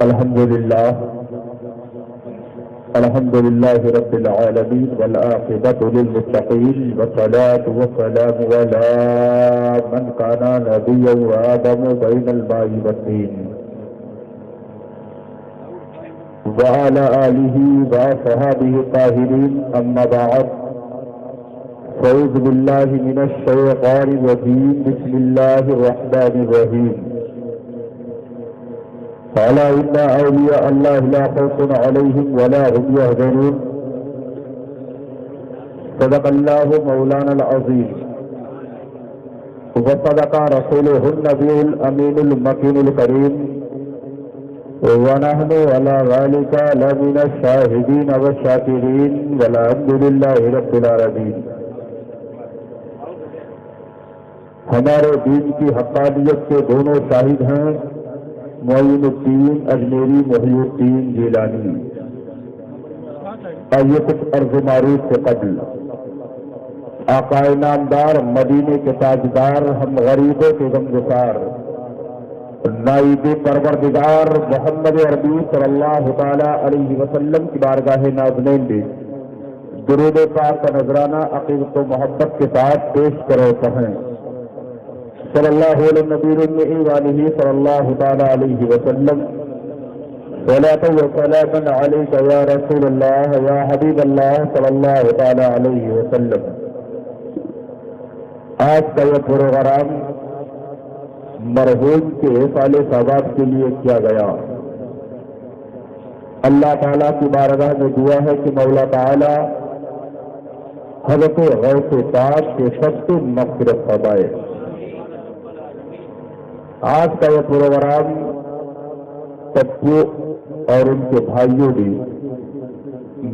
الحمد لله رب العالمين والعاقبة للمتقين والصلاة والسلام على من كان نبيا وآدم بين الماء والطين وعلى آله وصحبه الطاهرين. أما بعد، فأعوذ بالله من الشيطان الرجيم. بسم الله الرحمن الرحيم. ألا إن أولياء الله لا خوف عليهم ولا هم يحزنون. صدق الله مولانا العظيم وصدق رسوله النبي الأمين المكين الكريم، ونحن على ذلك لمن الشاهدين والشاكرين، والحمد لله رب العالمين. ہمارے دین کی حقانیت کے دونوں شاہد ہیں معین الدین اجمیری، محی الدین جیلانی. آئیے کچھ عرض معروف سے قبل آقا نامدار، مدینے کے تاجدار، ہم غریبوں کے غمگسار، نائب پروردگار محمد عربی صلی اللہ تعالی علیہ وسلم کی بارگاہ نازنین میں درود پاک کا نذرانہ عقیدت و محبت کے ساتھ پیش کرو کہیں صلی اللہ علیہ نبی وآلہ صلی اللہ تعالی علیہ وسلم. صلاۃ و سلام علیک یا رسول اللہ یا حبیب اللہ صلی اللہ تعالی علیہ وسلم. آج کا یہ پروگرام مرحوم کے سال ثواب کے لیے کیا گیا. اللہ تعالیٰ کی بارگاہ میں دعا ہے کہ مولا تعالیٰ حضرت غوث پاک کے سب سے مغفرت فرمائے. آج کا یہ پروگرام بچوں اور ان کے بھائیوں نے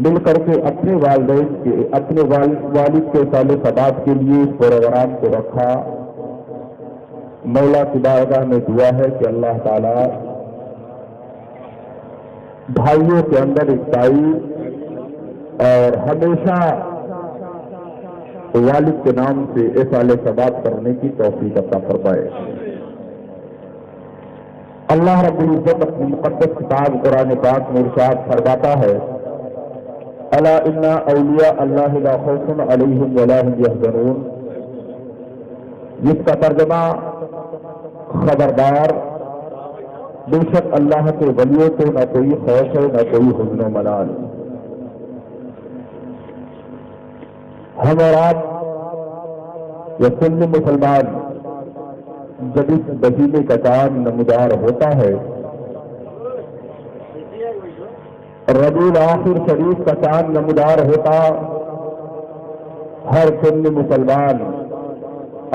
مل کر کے اپنے والدین کے والد کے سال ثواب کے لیے اس پروگرام کو رکھا. مولا کی بارگاہ میں دعا ہے کہ اللہ تعالی بھائیوں کے اندر اکتائی اور ہمیشہ والد کے نام سے احسان ثواب کرنے کی توفیق عطا فرمائے. اللہ رب العزت اپنی مقدس کتاب قرآن پاک میں ارشاد فرماتا ہے، الا ان اولیاء اللہ لا خوف علیہم ولا هم یحزنون، جس کا ترجمہ خبردار، بے شک اللہ کے ولیوں کو نہ کوئی خوف ہے نہ کوئی حزن و ملال. ہم اور آپ یا سنی مسلمان جب اس مہینے کا چاند نمودار ہوتا ہے، ربیع الاخر شریف کا چاند نمودار ہوتا، ہر سنی مسلمان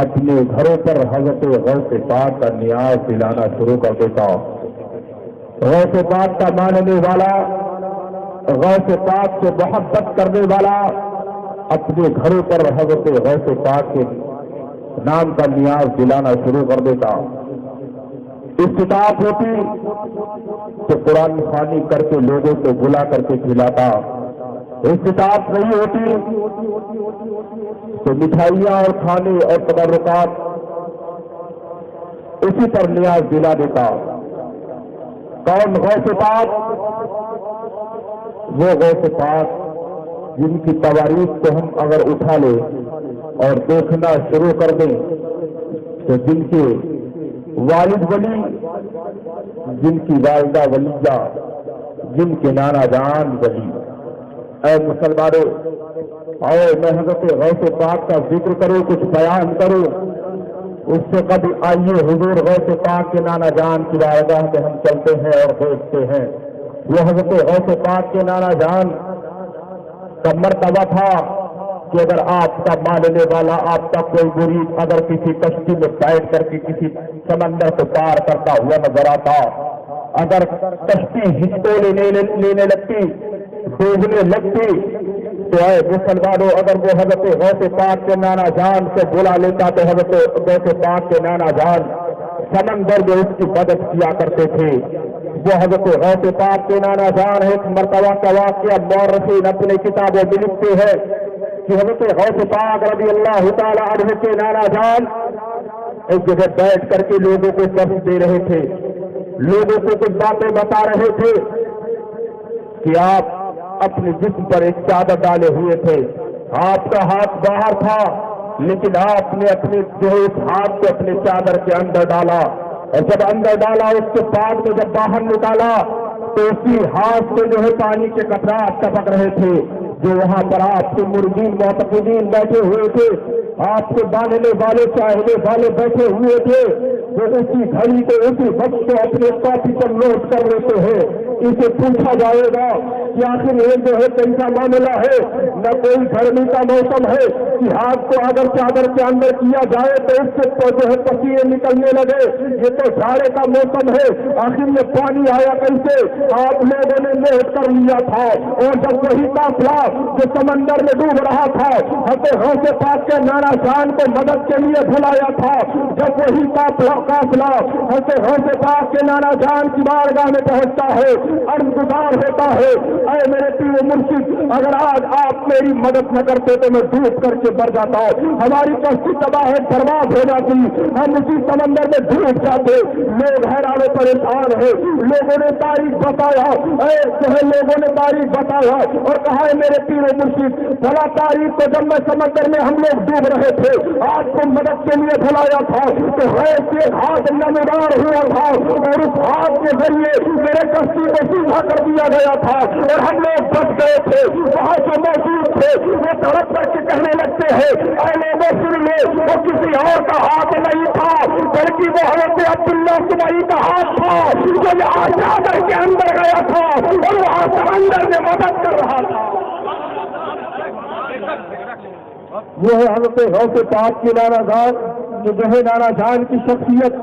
اپنے گھروں پر حضرت غوث پاک کا نیاز دلانا شروع کر دیتا. غوث پاک کا ماننے والا، غوث پاک سے محبت کرنے والا اپنے گھروں پر حضرت غوث پاک کے نام کا نیاز دلانا شروع کر دیتا. استطاعت ہوتی تو قرآن خوانی کر کے لوگوں کو بلا کر کے کھلاتا، استطاعت نہیں ہوتی تو مٹھائیاں اور کھانے اور تبرکات اسی پر نیاز دلا دیتا. کون غوث پاک؟ وہ غوث پاک جن کی تواریخ کو ہم اگر اٹھا لیں اور دیکھنا شروع کر دیں تو جن کے والد ولی، جن کی والدہ ولیہ، جن کے نانا جان ولی. اے مسلمانوں، آؤ میں حضرت غوث پاک کا ذکر کروں، کچھ بیان کروں. اس سے قبل آئیے حضور غوث پاک کے نانا جان کی بارگاہ میں ہم چلتے ہیں اور دیکھتے ہیں. وہ حضرت غوث پاک کے نانا جان کا مرتبہ تھا کہ اگر آپ کا ماننے والا، آپ کا کوئی مرید اگر کسی کشتی میں بیٹھ کر کے کسی سمندر کو پار کرتا ہوا نظر آتا، اگر کشتی ہچکولے لینے لگتی، ڈوبنے لگتی، تو اے مسلمانوں اگر وہ حضرت غوث پاک کے نانا جان سے بلا لیتا تو حضرت غوث پاک کے نانا جان سمندر میں اس کی مدد کیا کرتے تھے. وہ حضرت غوث پاک کے نانا جان ایک مرتبہ کا واقعہ مورخین اپنے کتابوں میں لکھتے ہیں کہ حضرت غوث پاک رضی اللہ تعالی عنہ کے نانا جان ایک جگہ بیٹھ کر کے لوگوں کو درس دے رہے تھے. لوگوں کو کچھ باتیں بتا رہے تھے کہ آپ اپنے جسم پر ایک چادر ڈالے ہوئے تھے، آپ کا ہاتھ باہر تھا، لیکن آپ نے اپنے جو اس ہاتھ کو اپنے چادر کے اندر ڈالا، اور جب اندر ڈالا اس کے بعد میں جب باہر نکالا تو اسی ہاتھ سے جو ہے پانی کے قطرات ٹپک رہے تھے، جو وہاں پر آپ کے مردین معتقدین بیٹھے ہوئے تھے، آپ کے باندھنے والے چاہنے والے بیٹھے ہوئے تھے، وہ اسی گھڑی کو اسی وقت کو اپنے کاپی پر نوٹ کر لیتے ہیں۔ اسے پوچھا جائے گا کہ آخر یہ جو ہے کیسا معاملہ ہے، نہ کوئی گرمی کا موسم ہے کہ ہاتھ کو اگر چادر کے اندر کیا جائے تو اس سے جو ہے پسینے نکلنے لگے، یہ تو جاڑے کا موسم ہے، آخر یہ پانی آیا کیسے؟ آپ لوگوں نے نوٹ کر لیا تھا، اور جب وہی قافلہ جو سمندر میں ڈوب رہا تھا حضرت غوث پاک کے نانا جان کو مدد کے لیے بلایا تھا، جب وہی قافلہ حضرت غوث پاک کے نانا جان کی بارگاہ میں پہنچتا ہے، عرض گزار ہوتا ہے، اے میرے پیر مرشد، اگر آج آپ میری مدد نہ کرتے تو میں ڈوب کر کے مر جاتا، ہماری کشتی تباہ برباد ہو جاتی، ہم اسی سمندر میں ڈوب جاتے۔ لوگ حیران و پریشان ہے، لوگوں نے تاریخ بتایا، لوگوں نے تاریخ بتایا اور کہا ہے میرے پیر مرشد، بھلا تاریخ کو جب میں سمندر میں ہم لوگ ڈوب رہے تھے، آپ کو مدد کے لیے بلایا تھا تو غیث کے ہاتھ نمودار ہوا تھا، اور اس ہاتھ کے ذریعے میرے کشتی کو سیدھا کر دیا گیا تھا، اور ہم لوگ بچ گئے تھے۔ وہاں جو موجود تھے وہ تڑپ کر کے کہنے لگتے ہیں، اے لوگوں سن لو، وہ کسی اور کا ہاتھ نہیں تھا بلکہ وہ حضرت عبداللہ سبائی کا ہاتھ تھا، جو یہاں چادر کے اندر گیا تھا اور وہاں سمندر میں مدد کر رہا تھا۔ وہ ہے حضرت غوث پاک کی نانا جان، جو ہے نانا جان کی شخصیت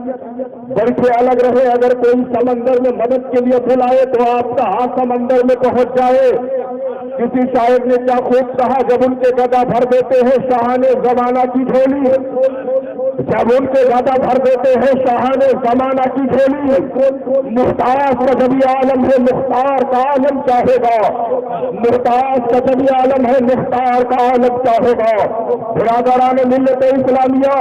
بلکہ الگ رہے، اگر کوئی سمندر میں مدد کے لیے بلائے تو آپ کا ہاتھ سمندر میں پہنچ جائے۔ کسی شاعر نے کیا خوب کہا، جب ان کے گدا بھر دیتے ہیں شاہان زمانہ کی جھولی، جب ان کے گدا بھر دیتے ہیں شاہان زمانہ کی جھولی، محتاج کا جبھی عالم ہے مختار کا عالم چاہے گا، محتاج کا جبھی عالم ہے مختار کا عالم چاہے گا۔ برادران ملت اسلامیہ،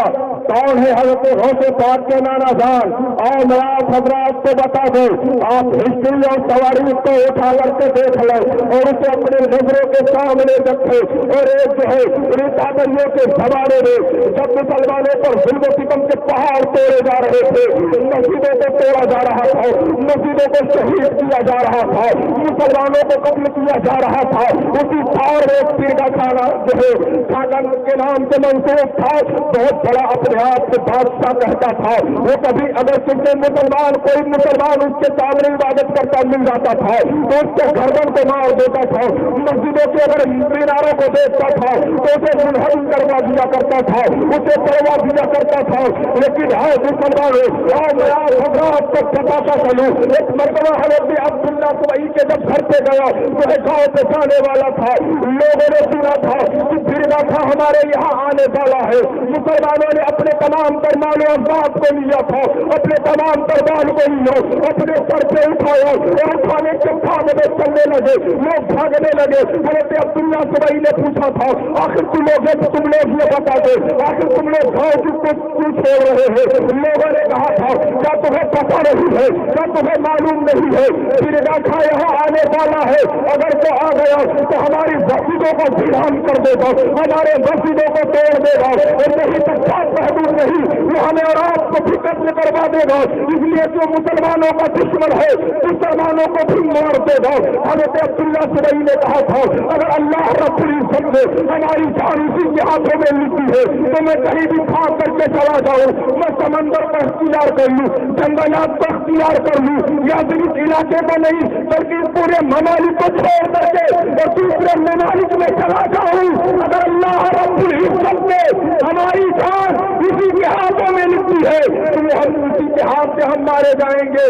کون ہے حضرت غوث پاک کے نانا جان؟ اور میں آپ حضرات کو بتا دوں، آپ ہسٹری اور تواریخ کو اٹھا کر کے دیکھ لیں اور اسے اپنے نظروں کے سامنے رکھے، اور ایک جو ہے ریتابریوں کے زمانے میں جب مسلمانوں پر ظلم و ستم کے پہاڑ توڑے جا رہے تھے، مسجدوں کو توڑا جا رہا تھا، مسجدوں کو شہید کیا جا رہا تھا، مسلمانوں کو قتل کیا جا رہا تھا، اسی دور میں ایک پیر کا کھانا جو ہے خاقن کے نام سے منسوب تھا، بہت بڑا اپنے آپ سے بادشاہ کہتا تھا، وہ کبھی اگر کسی مسلمان کوئی مسلمان اس کے سامنے عبادت کرتا مل جاتا تھا تو اس کے گردن کو مار دیتا تھا، مسجدوں کے اگر میناروں کو دیکھتا تھا تو اسے منہدم کروا دیا کرتا تھا، اسے توڑوا دیا کرتا تھا۔ لیکن ہے مسلمانوں، میں آپ حضرات کو بتاتا چلوں، ایک مرتبہ حضرت عبداللہ سبائی کے جب گھر پہ گیا وہ گاؤں پہ جانے والا تھا، لوگوں نے سنا تھا کہ فرقہ تھا ہمارے یہاں آنے والا ہے، مسلمانوں نے اپنے تمام ترمان و افراد کو لیا تھا، اپنے تمام دربار کو لیا، اپنے سر پہ اٹھایا اور اٹھانے کے بھاگنے چلنے لگے، لوگ بھاگنے لگے۔ حضرت عبداللہ سبائی نے پوچھا تھا، آخر تم لوگ یہ بتا دو، آخر تم لوگ گاؤں کو کیوں چھوڑ رہے ہیں؟ لوگوں نے کہا تھا کیا تمہیں پتہ نہیں ہے، کیا تمہیں معلوم نہیں ہے فرقہ تھا یہاں آنے والا ہے، اگر تو آ گیا تو ہماری مسجدوں کو ویران کر دے گا، ہمارے مسجدوں کو توڑ دے گا، اور نہیں تو بات محدود نہیں، وہ ہمیں اور آپ کو بھی قتل کروا دے گا، اس لیے جو مسلمانوں کا دشمن ہے مسلمانوں کو بھی مار دے گا۔ حضرت عبداللہ سبائی نے کہا تھا اگر اللہ رب العزت نے ہماری جان اسی کے ہاتھوں میں لکھی ہے تو میں کہیں بھی بھاگ کر کے چلا جاؤں، میں سمندر کو اختیار کر لوں، جنگلات کو اختیار کر لوں، یا صرف علاقے کو نہیں بلکہ پورے ممالک کو چھوڑ کر کے اور دوسرے ممالک میں چلا جاؤں، اگر اللہ رب العزت نے ہماری جان اسی کے ہاتھوں میں لکھی ہے تو ہم اسی کے ہاتھ سے ہم مارے جائیں گے۔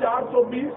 420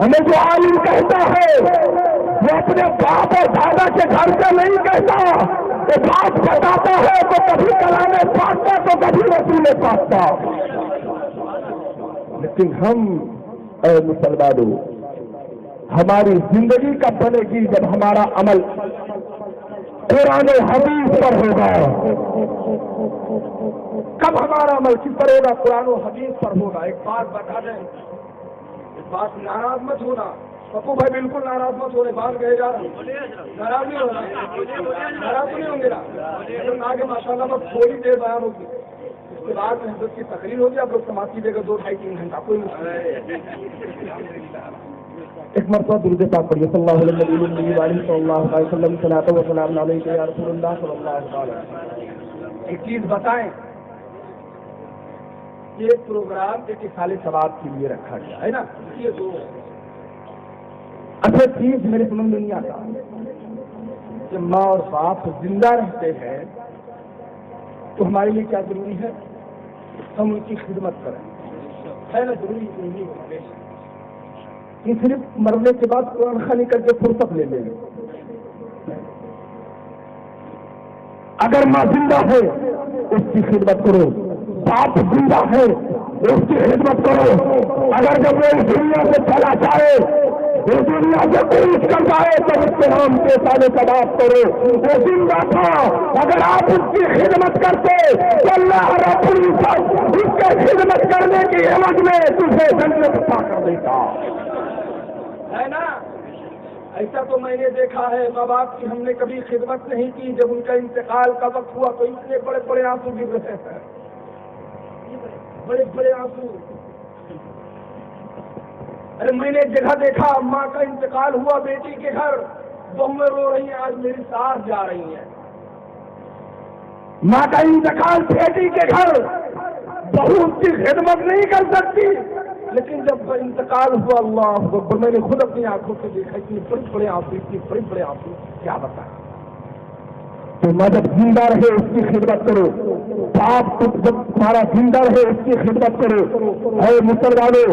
ہمیں جو عالم کہتا ہے وہ اپنے باپ اور دادا کے گھر سے نہیں کہتا، وہ بات بتاتا ہے تو کبھی کلام پاک کا تو کبھی رسول پاک کا۔ لیکن ہم اے مسلمانوں، ہماری زندگی کب بنے گی جب ہمارا عمل قرآن و حدیث پر ہوگا؟ کب ہمارا عمل کس پر ہوگا؟ قرآن و حدیث پر ہوگا۔ ایک بات بتا دیں، اس بات ناراض مت ہونا، پپو بھائی بالکل ناراض مت ہونے، بات کہے جا رہا ہوں، ناراض نہیں ہونا، ناراض نہیں ہوں گے نا؟ آگے ماشاء اللہ بس تھوڑی دیر بیان ہوگی، اس کے بعد حضرت کی تقریر ہوگی، آپ لوگ سماعت کیجیے گا 2-2.5-3 گھنٹہ، کوئی مسئلہ نہیں۔ ایک مرتبہ درود پاک پڑھیے، صلی اللہ علیہ وسلم، صلاۃ و سلام علیک یا رسول اللہ صلی اللہ علیہ وسلم۔ ایک چیز بتائیں، یہ پروگرام ایک اصال ثواب کے لیے رکھا گیا ہے نا، یہ دو اچھا چیز میرے سمجھ میں نہیں آتا، جب ماں اور باپ زندہ رہتے ہیں تو ہمارے لیے کیا ضروری ہے؟ ہم ان کی خدمت کریں، ہے نا؟ ضروری نہیں ہے کہ صرف مرنے کے بعد قرآن خوانی کر کے فرصت لے لیں۔ اگر ماں زندہ ہے اس کی خدمت کرو، باپ زندہ ہے اس کی خدمت کرو، اگر جب وہ اس دنیا سے چلا جائے، اس دنیا سے کوچ کر جائے تو اس کے نام کے سارے ثواب کرو۔ وہ زندہ تھا، اگر آپ اس کی خدمت کرتے تو اللہ رب العزت اس کے خدمت کرنے کی عوض میں تجھے جنت عطا کر دیتا، ہے نا؟ ایسا تو میں نے دیکھا ہے، ماں باپ کی ہم نے کبھی خدمت نہیں کی، جب ان کا انتقال کا وقت ہوا تو اتنے بڑے بڑے آنسو گر رہے ہیں، بڑے بڑے آنسو۔ ارے میں نے جگہ دیکھا، ماں کا انتقال ہوا بیٹی کے گھر، بہویں رو رہی ہیں، آج میری ساس جا رہی ہیں۔ ماں کا انتقال بیٹی کے گھر، بہو اس کی خدمت نہیں کر سکتی، لیکن جب انتقال ہوا، اللہ اکبر، میں نے خود اپنی آنکھوں سے دیکھا، اتنے بڑے بڑے آنسو، اتنے بڑے بڑے آنسو، کیا بتائیں۔ تو ماں جب زندہ رہے اس کی خدمت کرو، باپ جب تمہارا زندہ رہے اس کی خدمت کرو۔ اے مسلمانوں،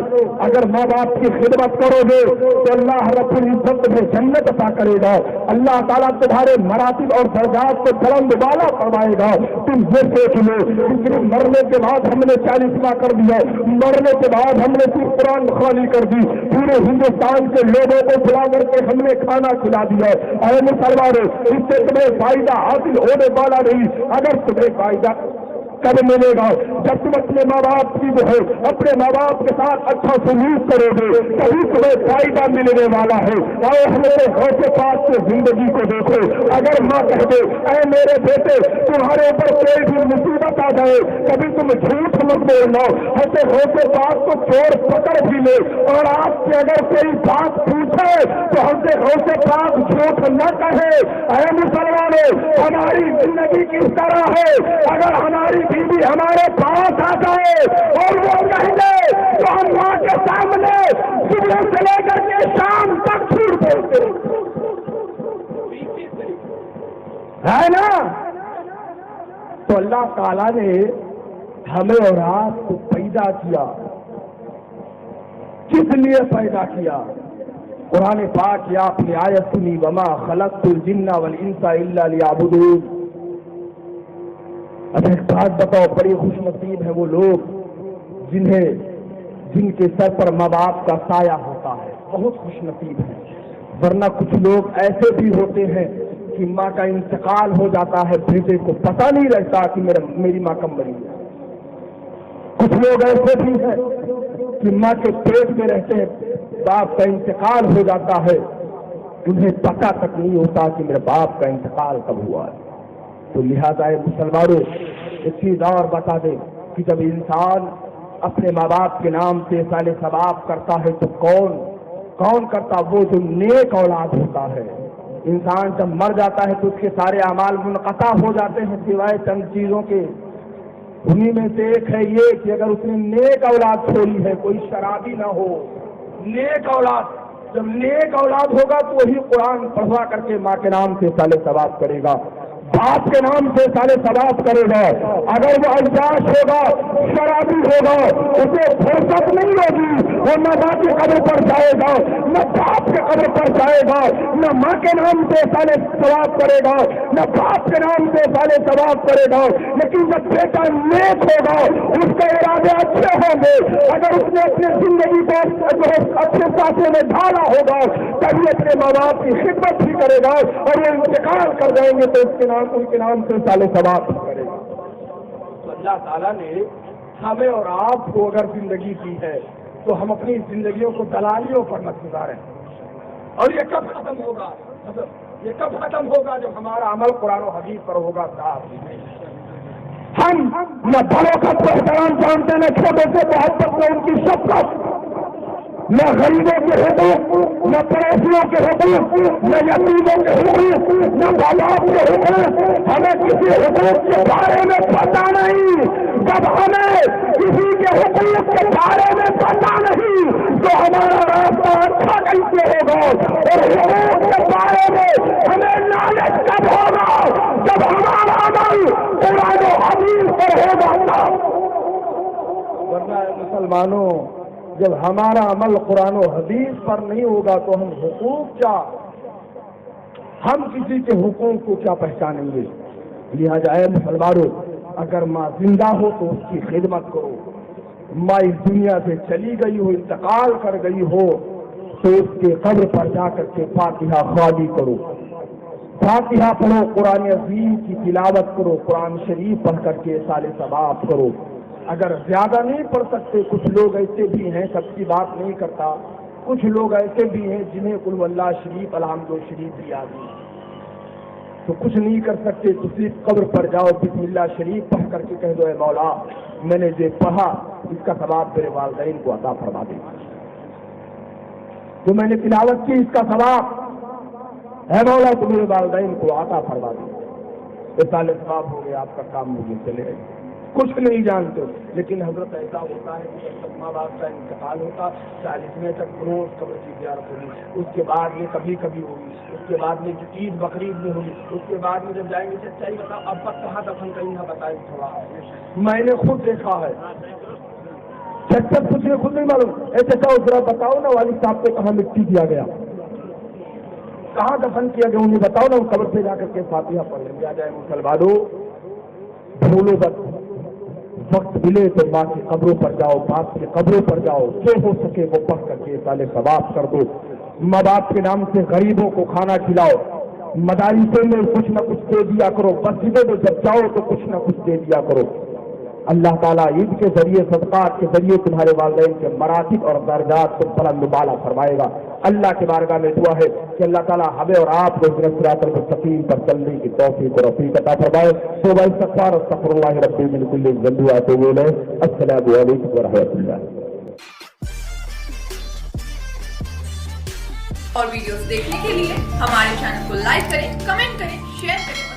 اگر ماں باپ کی خدمت کرو گے تو اللہ رب العزت تمہیں جنت عطا کرے گا، اللہ تعالیٰ تمہارے مراتب اور درجات کو بلند والا فرمائے گا۔ تم یہ سوچ لو، لیکن مرنے کے بعد ہم نے 40واں کر دیا، مرنے کے بعد ہم نے صرف قرآن خوانی کر دی، پورے ہندوستان کے لوگوں کو بلا کر کے ہم نے کھانا کھلا دیا۔ اے مسلمانوں، اس سے تمہیں فائدہ حاصل ہونے والا نہیں، اگر تمہیں فائدہ کب ملے گا؟ جب تم اپنے ماں باپ کی جو ہے اپنے ماں باپ کے ساتھ اچھا سلوک کرو گے تبھی تمہیں فائدہ ملنے والا ہے۔ اور ہمارے غوث پاک کی زندگی کو دیکھو، اگر ماں کہہ دے اے میرے بیٹے تمہارے اوپر کوئی بھی مصیبت آ جائے کبھی تم جھوٹ مت بولنا، ایسے غوث پاک کو چور پکڑ بھی لے اور آپ سے اگر کوئی بات پوچھے تو ہم سے غوث پاک جھوٹ نہ کہے۔ اے مسلمانوں، ہماری زندگی کس طرح ہے؟ اگر ہماری بیوی ہمارے پاس آ جائے اور وہ کہیں گے تو ہم ماں کے سامنے صبح سے لے کر کے شام تک جھوٹ بولتے ہے نا؟ تو اللہ تعالیٰ نے ہمیں اور آپ کو پیدا کیا، کس لیے پیدا کیا؟ قرآن پاک یا اپنی آیت سنی، وما خلقت الجن والانس الا لیعبدون۔ اب ایک بات بتاؤ، بڑی خوش نصیب ہیں وہ لوگ جن کے سر پر ماں باپ کا سایہ ہوتا ہے، بہت خوش نصیب ہیں۔ ورنہ کچھ لوگ ایسے بھی ہوتے ہیں کہ ماں کا انتقال ہو جاتا ہے، بیٹے کو پتہ نہیں رہتا کہ میری ماں کب مری ہے۔ کچھ لوگ ایسے بھی ہیں کہ ماں کے پیٹ میں رہتے ہیں، باپ کا انتقال ہو جاتا ہے، انہیں پتہ تک نہیں ہوتا کہ میرے باپ کا انتقال کب ہوا ہے۔ تو لہٰذا مسلمانوں ایک چیز اور بتا دیں کہ جب انسان اپنے ماں باپ کے نام سے سال ثواب کرتا ہے تو کون کرتا؟ وہ جو نیک اولاد ہوتا ہے۔ انسان جب مر جاتا ہے تو اس کے سارے اعمال منقطع ہو جاتے ہیں سوائے چند چیزوں کے، انہی میں سے ایک ہے یہ کہ اگر اس نے نیک اولاد چھوڑی ہے، کوئی شرابی نہ ہو، نیک اولاد۔ جب نیک اولاد ہوگا تو وہی قرآن پڑھوا کر کے ماں کے نام سے سال ثواب کرے گا، باپ کے نام سے سارے ثواب کرے گا۔ اگر وہ عیاش ہوگا، شرابی ہوگا، اسے فرصت نہیں ہوگی وہ نہ ماں کی قبر پر جائے گا، نہ باپ کے قبر پر جائے گا، نہ ماں کے نام سے سالے ثواب کرے گا، نہ باپ کے نام سے سالے ثواب کرے گا۔ لیکن جب بیٹا نیک ہوگا، اس کے ارادے اچھے ہوں گے، اگر اس نے اپنی زندگی کو اچھے ساتھوں میں ڈھالا ہوگا تبھی اپنے ماں باپ کی خدمت بھی کرے گا، اور وہ انتقال کر جائیں گے تو ان کے نام سے سالے ثواب بھی کرے گا۔ تو اللہ تعالیٰ نے ہمیں اور آپ کو اگر زندگی دی ہے تو ہم اپنی زندگیوں کو دلالیوں پر مت گزاریں۔ اور یہ کب ختم ہوگا؟ یہ کب ختم ہوگا؟ جب ہمارا عمل قرآن و حدیث پر ہوگا۔ صاحب ہم نہ بڑوں کا احترام جانتے، نہ چھوٹے سے محبت، نہ ان کی شفقت، نہ غریبوں کے حقوق، نہ پڑوسیوں کے حقوق، نہ یتیموں کے حقوق، نہ باپ کے حقوق۔ ہمیں کسی حقوق کے بارے میں پتہ نہیں۔ جب ہمیں کسی کے حقوق کے بارے میں پتہ نہیں تو ہمارا راستہ اچھا کیسے ہوگا؟ اور حقوق کے بارے میں ہمیں نالج کب ہوگا؟ جب ہمارا عمل قرآن و حدیث پر ہوگا۔ ورنہ مسلمانوں، جب ہمارا عمل قرآن و حدیث پر نہیں ہوگا تو ہم حقوق کیا، ہم کسی کے حقوق کو کیا پہچانیں گے؟ لہٰذا اے مسلمانوں، اگر ماں زندہ ہو تو اس کی خدمت کرو۔ ماں اس دنیا سے چلی گئی ہو، انتقال کر گئی ہو، تو اس کے قبر پر جا کر کے فاتحہ خوانی کرو، فاتحہ پڑھو، قرآن عظیم کی تلاوت کرو، قرآن شریف پڑھ کر کے سال ثواب کرو۔ اگر زیادہ نہیں پڑھ سکتے، کچھ لوگ ایسے بھی ہیں، سب کی بات نہیں کرتا، کچھ لوگ ایسے بھی ہیں جنہیں قل اللہ شریف الحمد شریف بھی یاد نہیں، تو کچھ نہیں کر سکتے تو صرف قبر پر جاؤ، بسم اللہ شریف پڑھ کر کے کہہ دو اے مولا میں نے جو پڑھا اس کا ثواب میرے والدین کو عطا فرما دے، جو میں نے تلاوت کی اس کا ثواب اے مولا تو میرے والدین کو عطا فرما دے۔ یہ سال ثواب ہو گیا، آپ کا کام مجھے چلے گئے، کچھ نہیں جانتے۔ لیکن حضرت ایسا ہوتا ہے کہ جب ماں باپ کا انتقال ہوتا 40ویں تک روز قبر کی زیارت ہوگی، اس کے بعد میں کبھی کبھی ہوگی، اس کے بعد میں عید بقرعید میں ہوگی، اس کے بعد میں جب جائیں گے سچائی بتاؤ اب تک کہاں دفن کریں گا بتائیں تھوڑا، میں نے خود دیکھا ہے، سچ کچھ نے خود نہیں معلوم، ایسے کہو ذرا بتاؤ نا والد صاحب کو کہاں مٹی دیا گیا، کہاں دفن کیا گیا، انہیں بتاؤ نا، قبر پہ جا کر کے فاتحہ پڑھ لیں گے۔ آ جائے مسلمانوں، بھولو بت، وقت ملے تو ماں کی قبروں پر جاؤ، باپ کی قبروں پر جاؤ، جو ہو سکے وہ پڑھ کر کے سال ثواب کر دو۔ ماں باپ کے نام سے غریبوں کو کھانا کھلاؤ، مدارسوں میں کچھ نہ کچھ دے دیا کرو، مسجدوں میں جب جاؤ تو کچھ نہ کچھ دے دیا کرو۔ اللہ تعالیٰ عید کے ذریعے، صدقات کے ذریعے تمہارے والدین کے مراتب اور درجات کو بلند بالا فرمائے گا۔ اللہ کے بارگاہ میں دعا ہے کہ اللہ تعالیٰ ہمیں اور آپ کو صراط المستقیم پر چلنے کی توفیق اور رفیق عطا فرمائے۔ توبہ استغفار، استغفر اللہ ربی من کل ذنب واتوب الیہ۔ السلام علیکم ورحمۃ اللہ۔ اور ویڈیوز دیکھنے کے لیے ہمارے چینل کو لائک کریں، کمنٹ کریں، شیئر کریں۔